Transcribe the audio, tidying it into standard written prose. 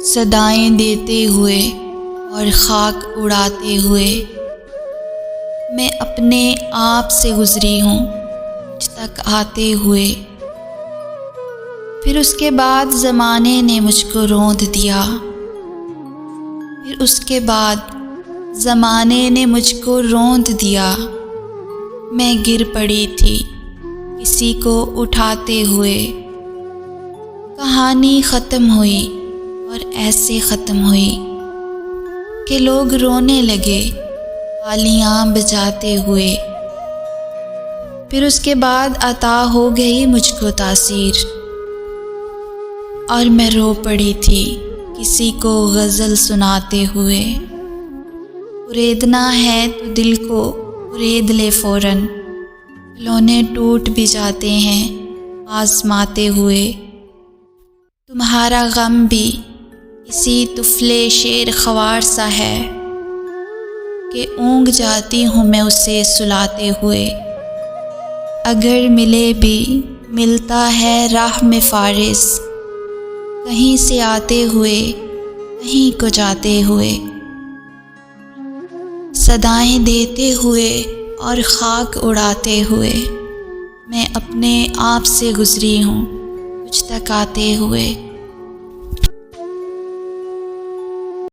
सदाएं देते हुए और खाक उड़ाते हुए मैं अपने आप से गुज़री हूँ मुझ तक आते हुए। फिर उसके बाद ज़माने ने मुझको रौंद दिया, फिर उसके बाद ज़माने ने मुझको रौंद दिया। मैं गिर पड़ी थी किसी को उठाते हुए। कहानी ख़त्म हुई और ऐसे ख़त्म हुई कि लोग रोने लगे तालियां बजाते हुए। फिर उसके बाद अता हो गई मुझको तासीर और मैं रो पड़ी थी किसी को गज़ल सुनाते हुए। उरेदना है तो दिल को उरेद ले फ़ौरन, खिलौने टूट भी जाते हैं आज़माते हुए। तुम्हारा गम भी इसी तुफले शेर ख़वार सा है कि ऊँग जाती हूँ मैं उसे सुलाते हुए। अगर मिले भी मिलता है राह में फ़ारिस, कहीं से आते हुए कहीं को जाते हुए। सदाएं देते हुए और खाक उड़ाते हुए मैं अपने आप से गुज़री हूँ मुझ तक आते हुए।